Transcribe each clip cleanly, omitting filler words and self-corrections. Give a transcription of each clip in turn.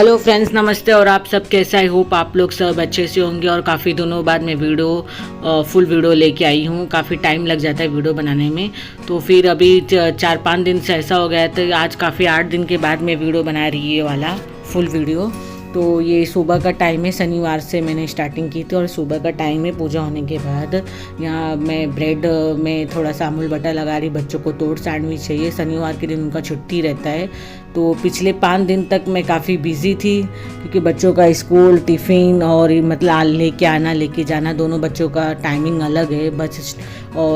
Hello friends, नमस्ते। और आप सब कैसे? आई होप आप लोग सब अच्छे से होंगे। और काफ़ी दिनों बाद मैं फुल वीडियो लेके आई हूँ। काफ़ी टाइम लग जाता है वीडियो बनाने में, तो फिर अभी 4-5 दिन से ऐसा हो गया था। आज काफ़ी 8 दिन के बाद मैं वीडियो बना रही है ये वाला फुल वीडियो। तो ये सुबह का टाइम है, शनिवार से मैंने स्टार्टिंग की थी और सुबह का टाइम है। पूजा होने के बाद यहाँ मैं ब्रेड में थोड़ा सा अमूल बटर लगा रही। बच्चों को तोड़ सैंडविच चाहिए, शनिवार के दिन उनका छुट्टी रहता है। तो पिछले 5 दिन तक मैं काफ़ी बिज़ी थी, क्योंकि बच्चों का स्कूल टिफ़िन और मतलब लेके आना लेके जाना, दोनों बच्चों का टाइमिंग अलग है।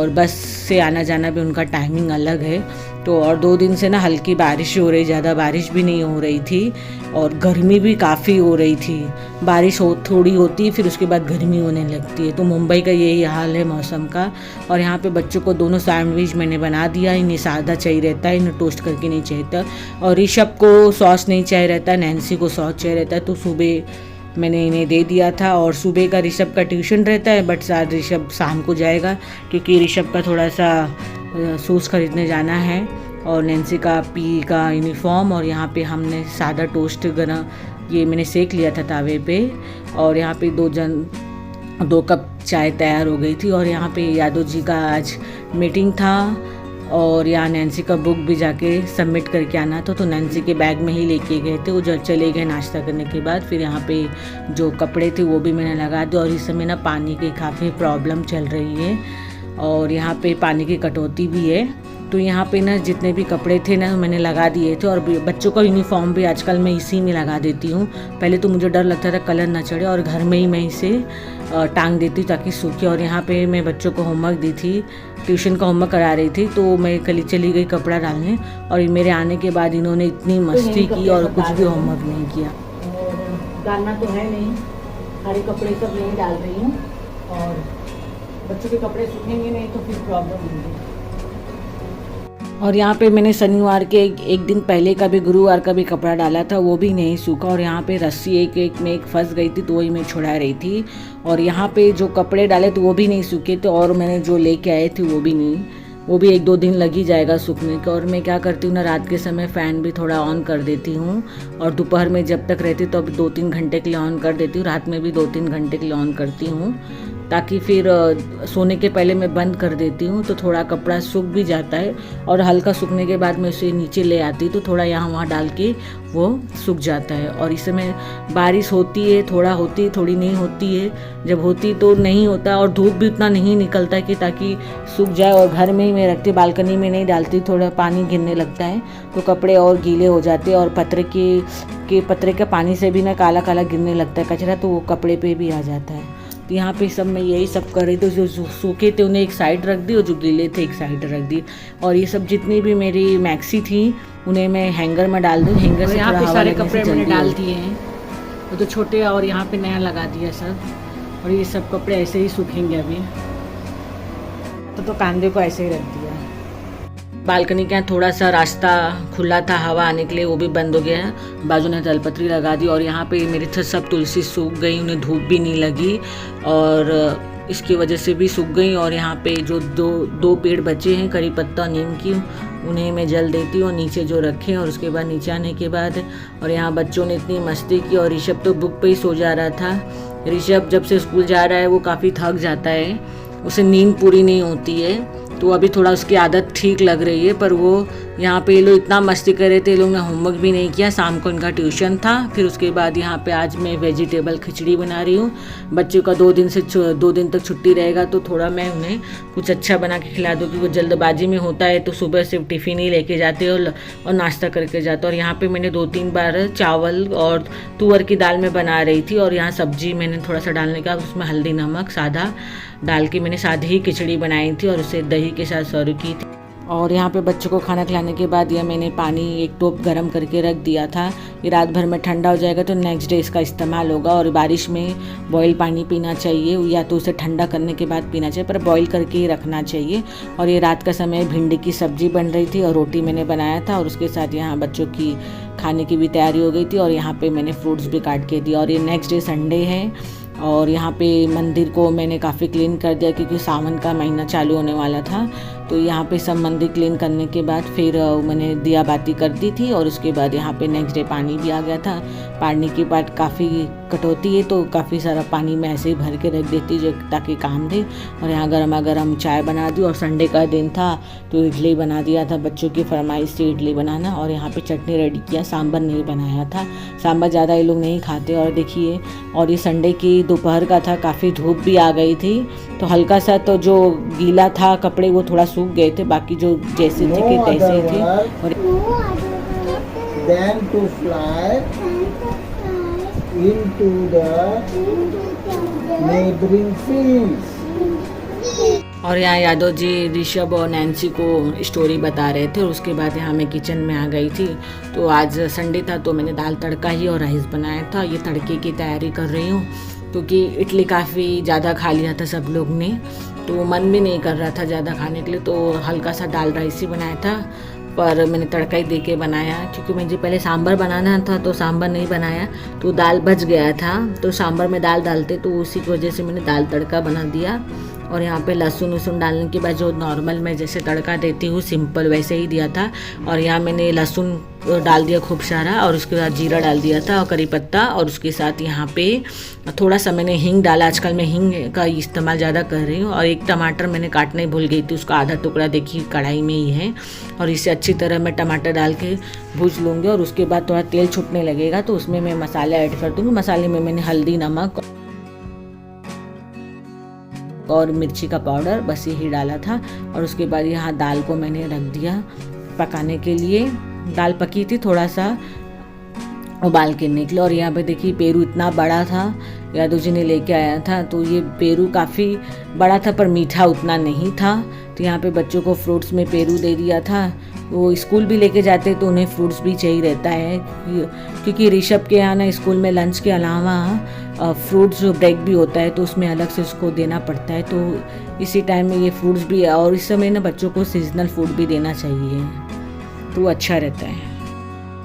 बस से आना जाना भी उनका टाइमिंग अलग है। तो और 2 दिन से ना हल्की बारिश हो रही, ज़्यादा बारिश भी नहीं हो रही थी और गर्मी भी काफ़ी हो रही थी। बारिश थोड़ी होती है, फिर उसके बाद गर्मी होने लगती है। तो मुंबई का यही हाल है मौसम का। और यहाँ पे बच्चों को दोनों सैंडविच मैंने बना दिया। इन्हें सादा चाहिए रहता है, इन्हें टोस्ट करके नहीं चाहिए। और ऋषभ को सॉस नहीं चाहिए रहता, नैन्सी को सॉस चाहिए रहता है। तो सुबह मैंने इन्हें दे दिया था। और सुबह का ऋषभ का ट्यूशन रहता है, बट शायद ऋषभ शाम को जाएगा, क्योंकि ऋषभ का थोड़ा सा शूज़ खरीदने जाना है। और नैन्सी का पी का यूनिफॉर्म। और यहाँ पे हमने सादा टोस्ट ये मैंने सेक लिया था तावे पे। और यहाँ पे 2 कप चाय तैयार हो गई थी। और यहाँ पे यादव जी का आज मीटिंग था और यहाँ नैन्सी का बुक भी जाके सबमिट करके आना था। तो नैन्सी के बैग में ही लेके गए थे। वो जब चले गए नाश्ता करने के बाद, फिर यहाँ पे जो कपड़े थे वो भी मैंने लगा दिए। और इस समय ना पानी की काफ़ी प्रॉब्लम चल रही है और यहाँ पे पानी की कटौती भी है। तो यहाँ पे ना जितने भी कपड़े थे ना मैंने लगा दिए थे। और बच्चों का यूनिफॉर्म भी आजकल मैं इसी में लगा देती हूँ। पहले तो मुझे डर लगता था कलर ना चढ़े, और घर में ही मैं इसे टांग देती हूँ ताकि सूखे। और यहाँ पे मैं बच्चों को होमवर्क दी थी, ट्यूशन का होमवर्क करा रही थी। तो मैं कल चली गई कपड़ा डालने, और मेरे आने के बाद इन्होंने इतनी मस्ती की और कुछ भी होमवर्क नहीं किया। डालना तो है नहीं, सारे कपड़े सब नहीं डाल रही हूँ। और बच्चों के कपड़े सूखेंगे नहीं तो फिर प्रॉब्लम होगी। और यहाँ पे मैंने शनिवार के एक दिन पहले का भी, गुरुवार का भी कपड़ा डाला था, वो भी नहीं सूखा। और यहाँ पे रस्सी एक में फंस गई थी, तो वही मैं छुड़ा रही थी। और यहाँ पे जो कपड़े डाले तो वो भी नहीं सूखे थे, और मैंने जो लेके आए थे वो भी नहीं, वो भी 1-2 दिन लग ही जाएगा सूखने का। और मैं क्या करती हूँ ना, रात के समय फ़ैन भी थोड़ा ऑन कर देती हूँ। और दोपहर में जब तक रहती तो अब 2-3 घंटे के लिए ऑन कर देती हूँ। रात में भी 2-3 घंटे के लिए ऑन करती हूँ, ताकि फिर सोने के पहले मैं बंद कर देती हूँ। तो थोड़ा कपड़ा सूख भी जाता है, और हल्का सूखने के बाद मैं उसे नीचे ले आती तो थोड़ा यहाँ वहाँ डाल के वो सूख जाता है। और इस समय बारिश होती है, थोड़ा होती है थोड़ी नहीं होती है। जब होती तो नहीं होता, और धूप भी उतना नहीं निकलता कि ताकि सूख जाए। और घर में ही मैं रखती, बालकनी में नहीं डालती, थोड़ा पानी गिरने लगता है तो कपड़े और गीले हो जाते हैं। और पत्रे के पानी से भी ना काला काला गिरने लगता है कचरा, तो वो कपड़े पे भी आ जाता है। तो यहाँ पे सब मैं यही सब कर रही थी। जो सूखे थे उन्हें एक साइड रख दी, और जो गीले थे एक साइड रख दी। और ये सब जितनी भी मेरी मैक्सी थी उन्हें मैं हैंगर में डाल दूँ। हैंगर से थोड़ा हवा सारे कपड़े मैंने डाल दिए हैं, वो तो छोटे, और यहाँ पे नया लगा दिया सब। और ये सब कपड़े ऐसे ही सूखेंगे अभी। तो कांधे को ऐसे ही रख दिया। बालकनी के यहाँ थोड़ा सा रास्ता खुला था हवा आने के लिए, वो भी बंद हो गया है। बाजू में तलपत्री लगा दी। और यहाँ पे मेरी सब तुलसी सूख गई, उन्हें धूप भी नहीं लगी और इसकी वजह से भी सूख गई। और यहाँ पे जो दो पेड़ बचे हैं करी पत्ता नीम की, उन्हें मैं जल देती हूँ नीचे जो रखे। और उसके बाद नीचे आने के बाद, और यहाँ बच्चों ने इतनी मस्ती की। और ऋषभ तो बुक पे ही सो जा रहा था। ऋषभ जब से स्कूल जा रहा है वो काफ़ी थक जाता है, उसे नींद पूरी नहीं होती है। तो अभी थोड़ा उसकी आदत ठीक लग रही है। पर वो यहाँ पे ये लोग इतना मस्ती कर रहे थे, ये लोग ने होमवर्क भी नहीं किया। शाम को इनका ट्यूशन था। फिर उसके बाद यहाँ पे आज मैं वेजिटेबल खिचड़ी बना रही हूँ। बच्चों का 2 दिन तक छुट्टी रहेगा, तो थोड़ा मैं उन्हें कुछ अच्छा बना के खिला दूँ, क्योंकि वो जल्दबाजी में होता है तो सुबह सिर्फ टिफ़िन ही लेके जाते और नाश्ता करके जाते। और यहाँ पर मैंने 2-3 बार चावल और तुअर की दाल में बना रही थी। और यहाँ सब्जी मैंने थोड़ा सा डालने का, उसमें हल्दी नमक सादा डाल के मैंने सादी ही खिचड़ी बनाई थी और उसे दही के साथ सर्व की थी। और यहाँ पे बच्चों को खाना खिलाने के बाद यह मैंने पानी एक टोप गरम करके रख दिया था। ये रात भर में ठंडा हो जाएगा तो नेक्स्ट डे इसका इस्तेमाल होगा। और बारिश में बॉयल पानी पीना चाहिए, या तो उसे ठंडा करने के बाद पीना चाहिए, पर बॉयल करके ही रखना चाहिए। और ये रात का समय भिंडी की सब्जी बन रही थी और रोटी मैंने बनाया था, और उसके साथ यहाँ बच्चों की खाने की भी तैयारी हो गई थी। और यहाँ पर मैंने फ्रूट्स भी काट के दिया। और ये नेक्स्ट डे संडे है, और यहाँ पे मंदिर को मैंने काफ़ी क्लीन कर दिया, क्योंकि सावन का महीना चालू होने वाला था। तो यहाँ पे सब मंदिर क्लीन करने के बाद फिर मैंने दिया बाती कर दी थी। और उसके बाद यहाँ पे नेक्स्ट डे पानी भी आ गया था। पानी के बाद काफ़ी कटौती है तो काफ़ी सारा पानी मैं ऐसे ही भर के रख देती जो ताकि काम दे। और यहाँ गर्मा गर्म चाय बना दी। और संडे का दिन था तो इडली बना दिया था, बच्चों की फरमाइश थी इडली बनाना। और यहाँ पे चटनी रेडी किया, सांभर नहीं बनाया था, सांभर ज़्यादा ये लोग नहीं खाते। और देखिए, और ये संडे की दोपहर का था, काफ़ी धूप भी आ गई थी तो हल्का सा तो जो गीला था कपड़े वो थोड़ा सूख गए थे, बाकी जो जैसे थे कि तैसे थे। और then to fly into the neighboring fields. और यहाँ यादव जी ऋषभ और नैन्सी को स्टोरी बता रहे थे। और उसके बाद यहाँ मैं किचन में आ गई थी। तो आज संडे था तो मैंने दाल तड़का ही और राइस बनाया था। ये तड़के की तैयारी कर रही हूँ क्योंकि इडली काफ़ी ज़्यादा खा लिया था सब लोग ने, तो मन भी नहीं कर रहा था ज़्यादा खाने के लिए, तो हल्का सा दाल राइस ही बनाया था। पर मैंने तड़का ही दे के बनाया क्योंकि मुझे पहले सांभर बनाना था तो सांभर नहीं बनाया तो दाल बच गया था। तो सांभर में दाल डालते तो उसी की वजह से मैंने दाल तड़का बना दिया। और यहाँ पे लहसुन वसुन डालने के बाद जो नॉर्मल मैं जैसे तड़का देती हूँ सिंपल वैसे ही दिया था। और यहाँ मैंने लहसुन डाल दिया खूब सारा और उसके बाद जीरा डाल दिया था और करी पत्ता। और उसके साथ यहाँ पे थोड़ा सा मैंने हींग डाला, आजकल मैं हींग का इस्तेमाल ज़्यादा कर रही हूँ। और एक टमाटर मैंने काटना ही भूल गई थी, उसका आधा टुकड़ा देखिए कढ़ाई में ही है। और इसे अच्छी तरह मैं टमाटर डाल के भूज लूँगी। और उसके बाद थोड़ा तेल छूटने लगेगा तो उसमें मैं मसाला ऐड कर दूँगी। मसाले में मैंने हल्दी, नमक और मिर्ची का पाउडर बस यही डाला था। और उसके बाद यहाँ दाल को मैंने रख दिया पकाने के लिए। दाल पकी थी, थोड़ा सा उबाल के निकले। और यहाँ पे देखिए पेरू इतना बड़ा था, यादव जी ने लेके आया था। तो ये पेरू काफ़ी बड़ा था पर मीठा उतना नहीं था। तो यहाँ पे बच्चों को फ्रूट्स में पेरू दे दिया था। वो स्कूल भी लेके जाते तो उन्हें फ्रूट्स भी चाहिए रहता है क्योंकि ऋषभ के यहाँ ना स्कूल में लंच के अलावा फ्रूट्स जो ब्रेक भी होता है तो उसमें अलग से उसको देना पड़ता है। तो इसी टाइम में ये फ्रूट्स भी, और इस समय ना बच्चों को सीजनल फूड भी देना चाहिए तो अच्छा रहता है।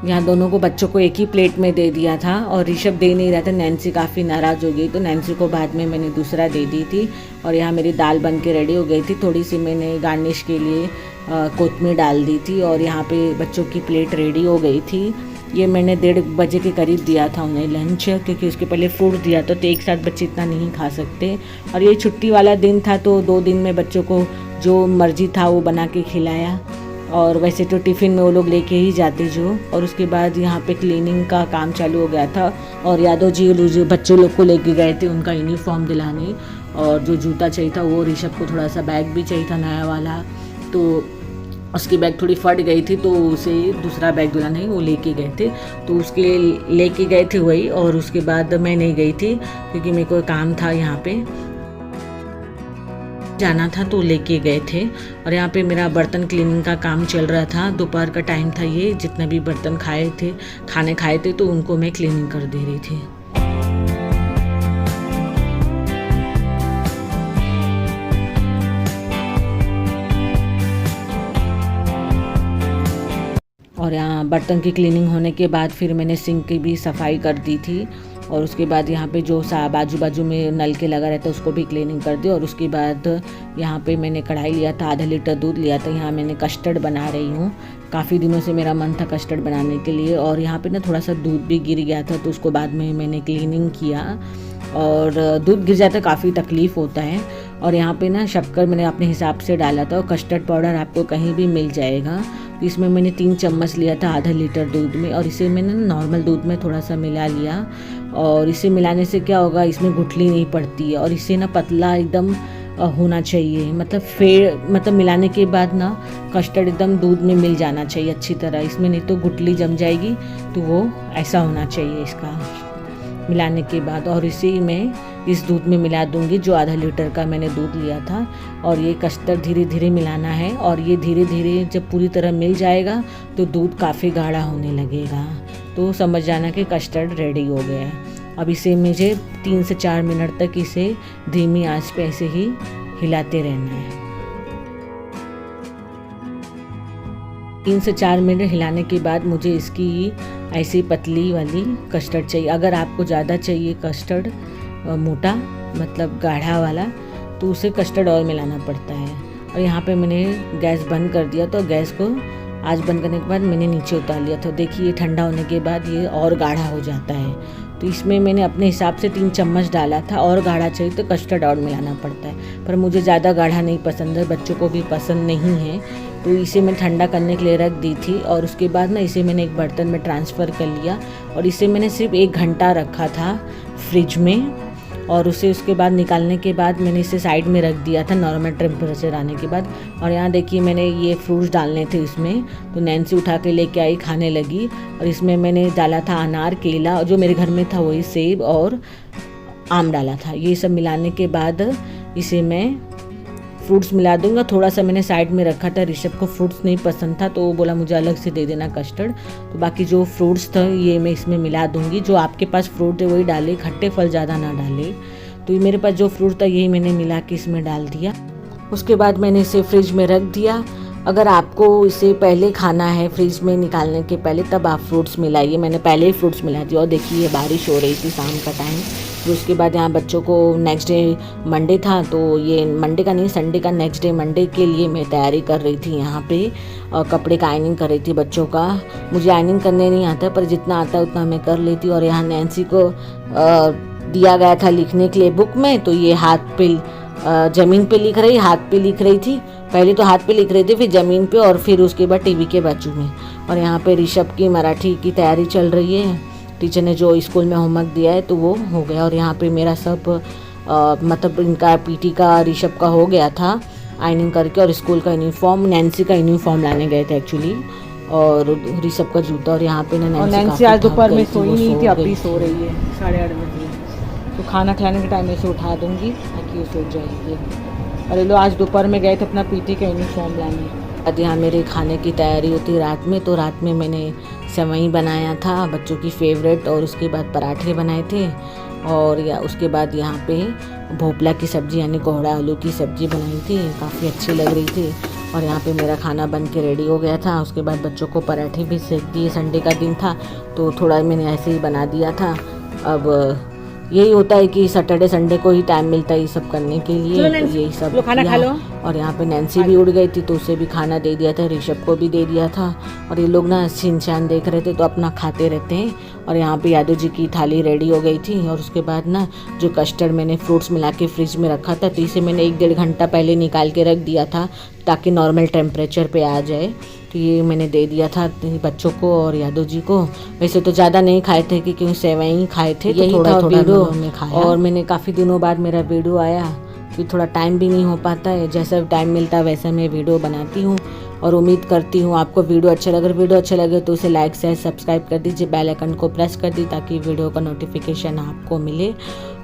यहाँ दोनों को बच्चों को एक ही प्लेट में दे दिया था और ऋषभ दे नहीं रहा था। नैन्सी काफ़ी नाराज़ हो गई तो नैन्सी को बाद में मैंने दूसरा दे दी थी। और यहाँ मेरी दाल बन के रेडी हो गई थी। थोड़ी सी मैंने गार्निश के लिए कोतमीर डाल दी थी। और यहाँ पे बच्चों की प्लेट रेडी हो गई थी। ये मैंने 1:30 बजे के करीब दिया था उन्हें लंच, क्योंकि उसके पहले फ्रूट दिया था तो एक साथ बच्चे इतना नहीं खा सकते। और ये छुट्टी वाला दिन था तो 2 दिन में बच्चों को जो मर्जी था वो बना के खिलाया। और वैसे तो टिफ़िन में वो लोग लेके ही जाते जो। और उसके बाद यहाँ पे क्लीनिंग का काम चालू हो गया था। और यादव जी जो बच्चों लोग को लेके गए थे उनका यूनिफॉर्म दिलाने, और जो जूता चाहिए था वो ऋषभ को थोड़ा सा बैग भी चाहिए था नया वाला, तो उसकी बैग थोड़ी फट गई थी तो उसे दूसरा बैग दिलाने वो लेके गए थे। तो उसके लेके गए थे वही। और उसके बाद मैं नहीं गई थी क्योंकि मेरे को काम था, यहाँ पे जाना था तो लेके गए थे। और यहाँ पे मेरा बर्तन क्लीनिंग का काम चल रहा था। दोपहर का टाइम था, ये जितने भी बर्तन खाने खाए थे तो उनको मैं क्लीनिंग कर दे रही थी। और यहाँ बर्तन की क्लीनिंग होने के बाद फिर मैंने सिंक की भी सफाई कर दी थी। और उसके बाद यहाँ पे जो बाजू बाजू में नल के लगा रहता है उसको भी क्लीनिंग कर दी। और उसके बाद यहाँ पे मैंने कढ़ाई लिया था, आधा लीटर दूध लिया था। यहाँ मैंने कस्टर्ड बना रही हूँ, काफ़ी दिनों से मेरा मन था कस्टर्ड बनाने के लिए। और यहाँ पे ना थोड़ा सा दूध भी गिर गया था तो उसको बाद में मैंने क्लीनिंग किया। और दूध गिर जाता काफ़ी तकलीफ़ होता है। और यहाँ पे ना शक्कर मैंने अपने हिसाब से डाला था। और कस्टर्ड पाउडर आपको कहीं भी मिल जाएगा। तो इसमें मैंने 3 चम्मच लिया था आधा लीटर दूध में। और इसे मैंने नॉर्मल दूध में थोड़ा सा मिला लिया। और इसे मिलाने से क्या होगा, इसमें गुठली नहीं पड़ती है। और इसे ना पतला एकदम होना चाहिए, मतलब मिलाने के बाद ना कस्टर्ड एकदम दूध में मिल जाना चाहिए अच्छी तरह, इसमें नहीं तो गुठली जम जाएगी। तो वो ऐसा होना चाहिए इसका मिलाने के बाद। और इसी में इस दूध में मिला दूंगी जो आधा लीटर का मैंने दूध लिया था। और ये कस्टर्ड धीरे धीरे मिलाना है। और ये धीरे धीरे जब पूरी तरह मिल जाएगा तो दूध काफ़ी गाढ़ा होने लगेगा, तो समझ जाना कि कस्टर्ड रेडी हो गया है। अब इसे मुझे 3 से 4 मिनट तक इसे धीमी आंच पे ऐसे ही हिलाते रहना है। 3 से 4 मिनट हिलाने के बाद मुझे इसकी ऐसी पतली वाली कस्टर्ड चाहिए। अगर आपको ज़्यादा चाहिए कस्टर्ड मोटा मतलब गाढ़ा वाला तो उसे कस्टर्ड ऑयल मिलाना पड़ता है। और यहाँ पे मैंने गैस बंद कर दिया। तो गैस को आज बंद करने के बाद मैंने नीचे उतार लिया। तो देखिए ये ठंडा होने के बाद ये और गाढ़ा हो जाता है। तो इसमें मैंने अपने हिसाब से 3 चम्मच डाला था, और गाढ़ा चाहिए तो कस्टर्ड और मिलाना पड़ता है, पर मुझे ज़्यादा गाढ़ा नहीं पसंद है, बच्चों को भी पसंद नहीं है। तो इसे मैं ठंडा करने के लिए रख दी थी, और उसके बाद ना इसे मैंने एक बर्तन में ट्रांसफ़र कर लिया, और इसे मैंने सिर्फ 1 घंटा रखा था फ्रिज में। और उसे उसके बाद निकालने के बाद मैंने इसे साइड में रख दिया था नॉर्मल टेम्परेचर आने के बाद। और यहाँ देखिए मैंने ये फ्रूट्स डालने थे इसमें, तो नैन्सी उठा के लेके आई, खाने लगी। और इसमें मैंने डाला था अनार, केला, और जो मेरे घर में था वही सेब और आम डाला था। ये सब मिलाने के बाद इसे मैं फ्रूट्स मिला दूंगा। थोड़ा सा मैंने साइड में रखा था, ऋषभ को फ्रूट्स नहीं पसंद था तो वो बोला मुझे अलग से दे देना कस्टर्ड। तो बाकी जो फ्रूट्स थे ये मैं इसमें मिला दूंगी। जो आपके पास फ्रूट है वही डाले, खट्टे फल ज़्यादा ना डाले। तो ये मेरे पास जो फ्रूट था यही मैंने मिला के इसमें डाल दिया। उसके बाद मैंने इसे फ्रिज में रख दिया। अगर आपको इसे पहले खाना है फ्रिज में निकालने के पहले, तब आप फ्रूट्स मिलाइए। मैंने पहले ही फ्रूट्स मिला दिया। और देखिए बारिश हो रही थी शाम का टाइम। तो उसके बाद यहाँ बच्चों को नेक्स्ट डे मंडे था, तो ये मंडे का नहीं संडे का नेक्स्ट डे मंडे के लिए मैं तैयारी कर रही थी यहाँ पे। कपड़े का आयनिंग कर रही थी बच्चों का। मुझे आयनिंग करने नहीं आता, पर जितना आता है उतना मैं कर लेती। और यहाँ नैन्सी को दिया गया था लिखने के लिए बुक में, तो ये हाथ पे ज़मीन पे लिख रही, हाथ पे लिख रही थी। पहले तो हाथ पे लिख रही थी, फिर ज़मीन पे, और फिर उसके बाद टीवी के बाजू में। और यहाँ पे ऋषभ की मराठी की तैयारी चल रही है। टीचर ने जो स्कूल में होमवर्क दिया है तो वो हो गया। और यहाँ पे मेरा सब मतलब इनका पीटी का ऋषभ का हो गया था आयनिंग करके। और स्कूल का यूनिफॉर्म, नैन्सी का यूनिफॉर्म लाने गए थे एक्चुअली, और ऋषभ का जूता। और यहाँ पे नैन्सी आज दोपहर में सोई नहीं थी, अभी सो रही है 8:30 बजे। तो खाना खिलाने के टाइम में इसे उठा दूंगी ताकि वो सो जाएगी। अरे लो आज दोपहर में गए थे अपना पीटी का यूनिफॉर्म लाने। अब यहाँ मेरे खाने की तैयारी होती रात में। तो रात में मैंने सेवई बनाया था बच्चों की फेवरेट, और उसके बाद पराठे बनाए थे। और या उसके बाद यहाँ पे भोपला की सब्ज़ी यानी कोहड़ा आलू की सब्ज़ी बनाई थी, काफ़ी अच्छी लग रही थी। और यहाँ पे मेरा खाना बन के रेडी हो गया था। उसके बाद बच्चों को पराठे भी सेक दिए, संडे का दिन था तो थोड़ा मैंने ऐसे ही बना दिया था। अब यही होता है कि सैटरडे संडे को ही टाइम मिलता है ये सब करने के लिए। यही सब खाना खा लो। और यहाँ पे नैन्सी भी उड़ गई थी तो उसे भी खाना दे दिया था, ऋषभ को भी दे दिया था। और ये लोग ना शिनचैन देख रहे थे तो अपना खाते रहते हैं। और यहाँ पे यादव जी की थाली रेडी हो गई थी। और उसके बाद ना जो कस्टर्ड मैंने फ्रूट्स मिला के फ्रिज में रखा था, तो इसे मैंने 1-1.5 घंटा पहले निकाल के रख दिया था ताकि नॉर्मल टेम्परेचर पे आ जाए। तो ये मैंने दे दिया था बच्चों को और यादव जी को। वैसे तो ज़्यादा नहीं खाए थे क्योंकि सेवई खाए थे, तो थोड़ा वीडियो खाया। और मैंने काफ़ी दिनों बाद मेरा वीडियो आया, फिर थोड़ा टाइम भी नहीं हो पाता है, जैसा टाइम मिलता है वैसा मैं वीडियो बनाती हूँ। और उम्मीद करती हूँ आपको वीडियो अच्छा लगे। अगर वीडियो अच्छा लगे तो उसे लाइक शेयर सब्सक्राइब कर दीजिए, बेल आइकन को प्रेस कर दी ताकि वीडियो का नोटिफिकेशन आपको मिले।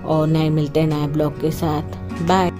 और नए मिलते हैं नए ब्लॉग के साथ। बाय।